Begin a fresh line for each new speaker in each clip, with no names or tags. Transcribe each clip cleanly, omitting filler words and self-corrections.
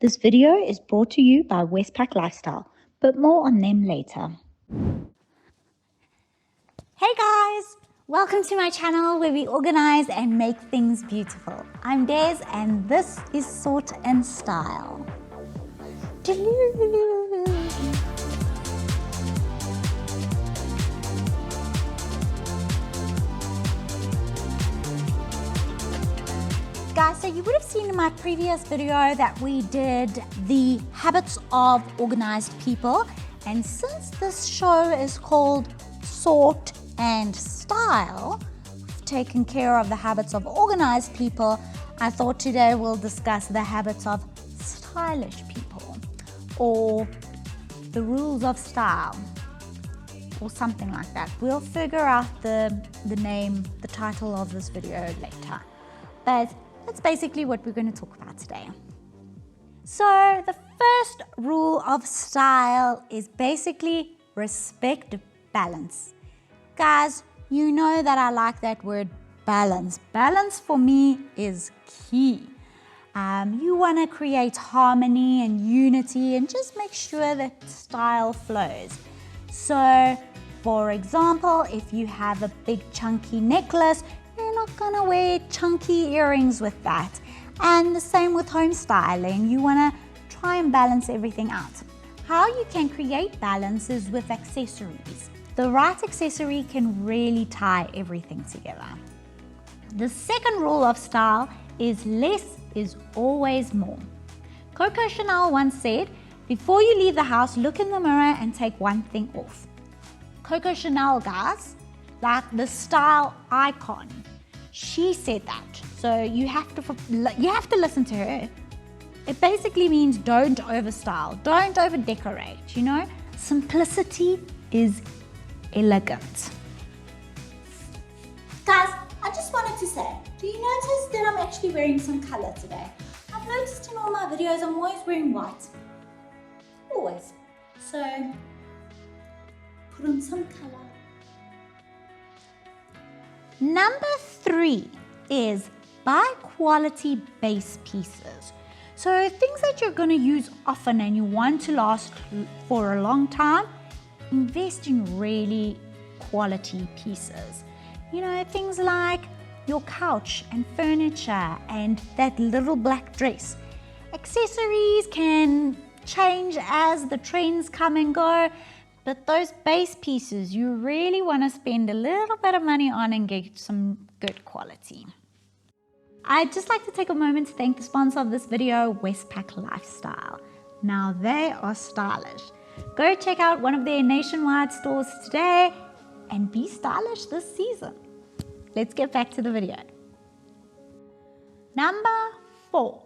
This video is brought to you by Westpac Lifestyle, but more on them later.
Hey guys! Welcome to my channel where we organize and make things beautiful. I'm Des and this is Sort and Style. Guys, so you would have seen in my previous video that we did the habits of organized people, and since this show is called Sort and Style, taking care of the habits of organized people, I thought today we'll discuss the habits of stylish people, or the rules of style, or something like that. We'll figure out the name, the title of this video later, but that's basically what we're going to talk about today. So the first rule of style is basically respect balance. Guys, you know that I like that word balance. Balance for me is key. You want to create harmony and unity and just make sure that style flows. So, for example, if you have a big chunky necklace, you're not going to wear chunky earrings with that. And the same with home styling. You want to try and balance everything out. How you can create balance is with accessories. The right accessory can really tie everything together. The second rule of style is less is always more. Coco Chanel once said, before you leave the house, look in the mirror and take one thing off. Coco Chanel, guys, like the style icon, she said that. So you have to listen to her. It basically means don't overstyle, don't over decorate, you know? Simplicity is elegant. Guys, I just wanted to say, do you notice that I'm actually wearing some color today? I've noticed in all my videos I'm always wearing white. Always. So, put on some color. Number 3 is buy quality base pieces. So things that you're going to use often and you want to last for a long time, invest in really quality pieces. You know, things like your couch and furniture and that little black dress. Accessories can change as the trends come and go, but those base pieces you really want to spend a little bit of money on and get some good quality. I'd just like to take a moment to thank the sponsor of this video, Westpac Lifestyle. Now they are stylish. Go check out one of their nationwide stores today and be stylish this season. Let's get back to the video. Number 4,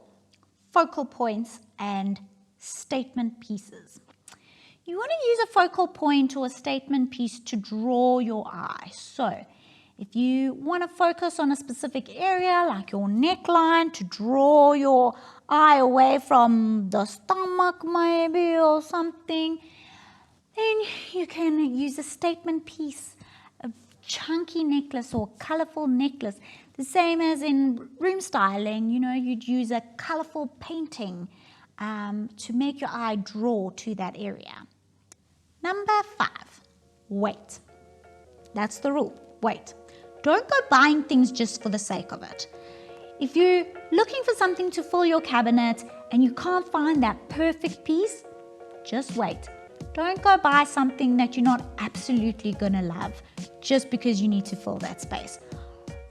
focal points and statement pieces. You want to use a focal point or a statement piece to draw your eye. So if you want to focus on a specific area like your neckline to draw your eye away from the stomach maybe or something, then you can use a statement piece, a chunky necklace or colorful necklace. The same as in room styling, you know, you'd use a colorful painting to make your eye draw to that area. Number 5, wait. That's the rule, wait. Don't go buying things just for the sake of it. If you're looking for something to fill your cabinet and you can't find that perfect piece, just wait. Don't go buy something that you're not absolutely gonna love just because you need to fill that space.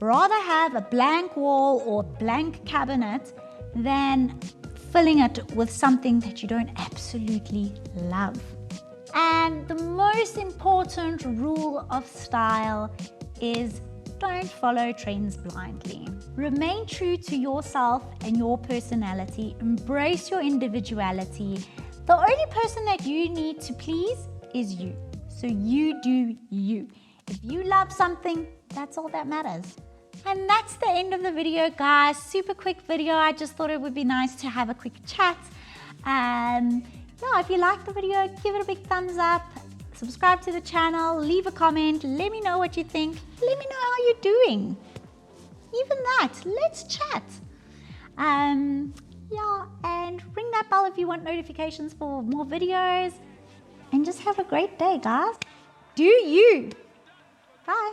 Rather have a blank wall or blank cabinet than filling it with something that you don't absolutely love. And the most important rule of style is don't follow trends blindly. Remain true to yourself and your personality. Embrace your individuality. The only person that you need to please is you. So you do you. If you love something, that's all that matters. And that's the end of the video, guys. Super quick video. I just thought it would be nice to have a quick chat. Yeah, if you liked the video, give it a big thumbs up. Subscribe to the channel, leave a comment, let me know what you think, let me know how you're doing. Even that, let's chat. Yeah, and ring that bell if you want notifications for more videos. And just have a great day, guys. Do you. Bye.